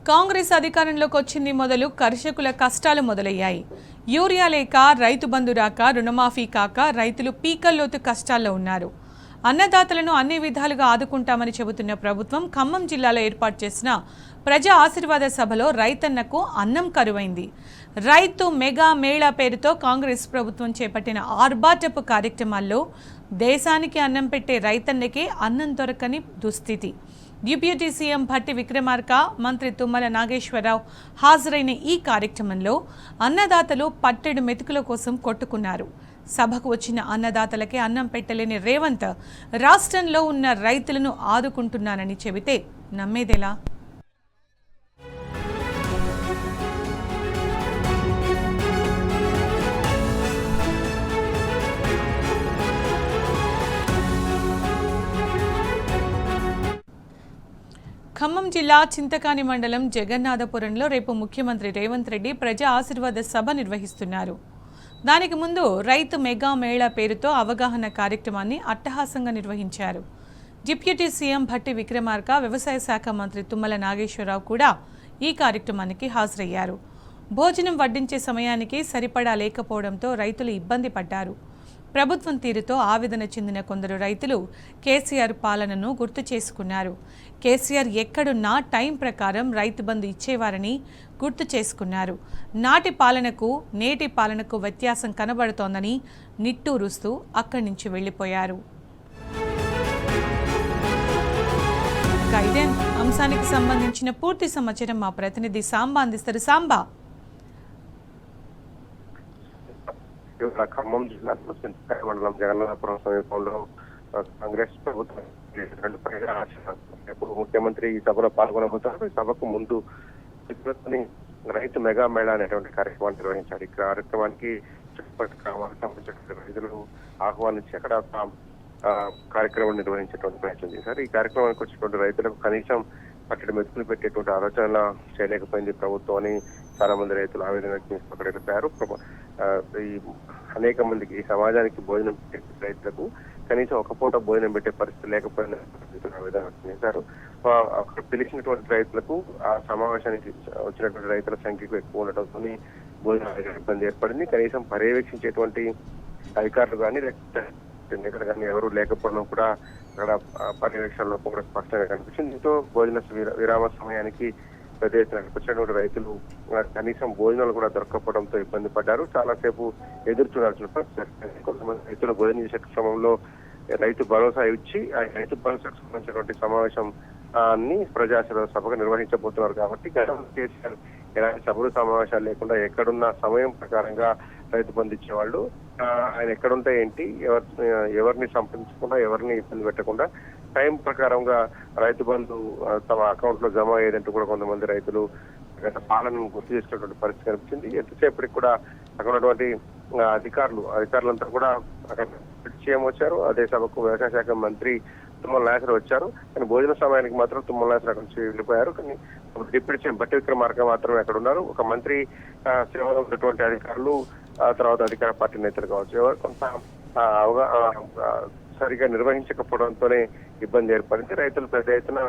కాంగ్రెస్ అధికారంలోకి వచ్చింది మొదలు కర్షకుల కష్టాలు మొదలయ్యాయి. యూరియా లేక, రైతు బంధు రాక, రుణమాఫీ కాక రైతులు పీకల్లోతు కష్టాల్లో ఉన్నారు. అన్నదాతలను అన్ని విధాలుగా ఆదుకుంటామని చెబుతున్న ప్రభుత్వం ఖమ్మం జిల్లాలో ఏర్పాటు చేసిన ప్రజా ఆశీర్వాద సభలో రైతన్నకు అన్నం కరువైంది. రైతు మెగా మేళా పేరుతో కాంగ్రెస్ ప్రభుత్వం చేపట్టిన ఆర్భాటపు కార్యక్రమాల్లో దేశానికి అన్నం పెట్టే రైతన్నకే అన్నం దొరకని దుస్థితి. డిప్యూటీ సీఎం భట్టి విక్రమార్క, మంత్రి తుమ్మల నాగేశ్వరరావు హాజరైన ఈ కార్యక్రమంలో అన్నదాతలు పట్టెడు మెతుకుల కోసం కొట్టుకున్నారు. సభకు వచ్చిన అన్నదాతలకే అన్నం పెట్టలేని రేవంత్ రాష్ట్రంలో ఉన్న రైతులను ఆదుకుంటున్నానని చెబితే నమ్మేదెలా? ఖమ్మం జిల్లా చింతకాని మండలం జగన్నాథపురంలో రేపు ముఖ్యమంత్రి రేవంత్ రెడ్డి ప్రజా ఆశీర్వాద సభ నిర్వహిస్తున్నారు. దానికి ముందు రైతు మెగా మేళా పేరుతో అవగాహన కార్యక్రమాన్ని అట్టహాసంగా నిర్వహించారు. డిప్యూటీ సీఎం భట్టి విక్రమార్క, వ్యవసాయ శాఖ మంత్రి తుమ్మల నాగేశ్వరరావు కూడా ఈ కార్యక్రమానికి హాజరయ్యారు. భోజనం వడ్డించే సమయానికి సరిపడా లేకపోవడంతో రైతులు ఇబ్బంది పడ్డారు. ప్రభుత్వం తీరుతో ఆవేదన చెందిన కొందరు రైతులు కేసీఆర్ పాలనను గుర్తు చేసుకున్నారు. కేసీఆర్ ఎక్కడున్నా టైం ప్రకారం రైతు బంధు ఇచ్చేవారని గుర్తు చేసుకున్నారు. నాటి పాలనకు నేటి పాలనకు వ్యత్యాసం కనబడుతోందని నిట్టూరుస్తూ అక్కడి నుంచి వెళ్లిపోయారు. ఇదే అంశానికి సంబంధించిన పూర్తి సమాచారం మా ప్రతినిధి సాంబా అందిస్తారు. సాంబా, ఖమ్మం జిల్లాలో చింతకాయ మండలం జగన్నాథపురం సమీపంలో కాంగ్రెస్ ప్రభుత్వం ముఖ్యమంత్రి ఈ సభలో పాల్గొనబోతారు. ఈ సభకు ముందు రైతు మెగా మేళా అనేటువంటి కార్యక్రమాన్ని నిర్వహించారు. ఈ కార్యక్రమానికి చుట్టుపక్కల గ్రామాలకు సంబంధించిన రైతులు ఆహ్వానించి అక్కడ కార్యక్రమం నిర్వహించేటువంటి ప్రయత్నం చేశారు. ఈ కార్యక్రమానికి వచ్చినటువంటి రైతులకు కనీసం పట్టడి మెతుకులు పెట్టేటువంటి ఆలోచన చేయలేకపోయింది ప్రభుత్వం అని చాలా మంది రైతులు ఆవేదన వ్యక్తం చేసి అక్కడ వెళ్ళిపోయారు. ఈ అనేక మందికి ఈ సమాజానికి భోజనం పెట్టే రైతులకు కనీసం ఒక పూట భోజనం పెట్టే పరిస్థితి లేకపోయిన ఆవేదన వ్యక్తం చేశారు. అక్కడ పిలిచినటువంటి రైతులకు ఆ సమావేశానికి వచ్చినటువంటి రైతుల సంఖ్యకు ఎక్కువ ఉండటంతో భోజన ఇబ్బంది ఏర్పడింది. కనీసం పర్యవేక్షించేటువంటి అధికారులు కానీ లేకపోతే కానీ ఎవరు లేకపోవడం కూడా అక్కడ పర్యవేక్షణలో కూడా స్పష్టంగా కనిపించింది. దీంతో భోజన విరామ సమయానికి పెద్ద ఎత్తున వచ్చినటువంటి రైతులు కనీసం భోజనాలు కూడా దొరకకపోవడంతో ఇబ్బంది పడ్డారు. చాలాసేపు ఎదురు చూడాల్సిన పరిస్థితి. కొంతమంది రైతులు భోజనం చేసే క్రమంలో రైతు భరోసా ఇచ్చి ఆ రైతు భరోసాకు సంబంధించినటువంటి సమావేశం ప్రజాసేవ సభగా నిర్వహించబోతున్నారు. కాబట్టి గతంలో కేసీఆర్ ఎలాంటి సభలు సమావేశాలు లేకుండా ఎక్కడున్న సమయం ప్రకారంగా రైతు బంధు ఇచ్చేవాళ్ళు. ఆయన ఎక్కడుంటే ఏంటి, ఎవరిని సంప్రదించకుండా, ఎవరిని ఇబ్బంది పెట్టకుండా టైం ప్రకారంగా రైతు బంధు తమ అకౌంట్ లో జమ అయ్యేదంటూ కూడా కొంతమంది రైతులు పాలనను గుర్తు చేసుకున్నటువంటి పరిస్థితి కనిపించింది. ఎంతసేపటికి కూడా అక్కడ ఉన్నటువంటి అధికారులంతా కూడా అక్కడ సీఎం వచ్చారు. అదే సభకు వ్యవసాయ శాఖ మంత్రి తుమ్మల నాగేశ్వరరావు వచ్చారు. కానీ భోజన సమయానికి మాత్రం తుమ్మల నాగేశ్వరరావు అక్కడి నుంచి వెళ్ళిపోయారు. కానీ డిప్యూటీ సీఎం భట్టి విక్రమార్క మాత్రమే అక్కడ ఉన్నారు. ఒక మంత్రి సేవలో ఉన్నటువంటి అధికారులు, తర్వాత అధికార పార్టీ నేతలు కావచ్చు, ఎవరు కొంత సరిగా నిర్వహించకపోవడంతోనే ఇబ్బంది ఏర్పడింది. రైతులు పెద్ద ఎత్తున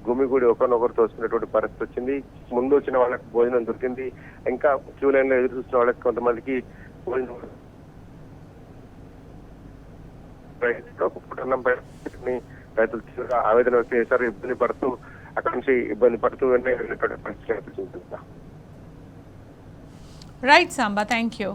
గుమిగూడి ఒకరినొకరు తోసుకునేటువంటి పరిస్థితి వచ్చింది. ముందు వచ్చిన వాళ్ళకి భోజనం దొరికింది. ఇంకా క్యూ లైన్ లో ఎదురు చూసిన వాళ్ళకి కొంతమందికి భోజనం రైతులు తీవ్రంగా ఆవేదన వ్యక్తం చేశారు. ఇబ్బంది పడుతూ అక్కడి నుంచి ఇబ్బంది పడుతూ పరిస్థితి కనిపిస్తుంది. Right Samba, thank you.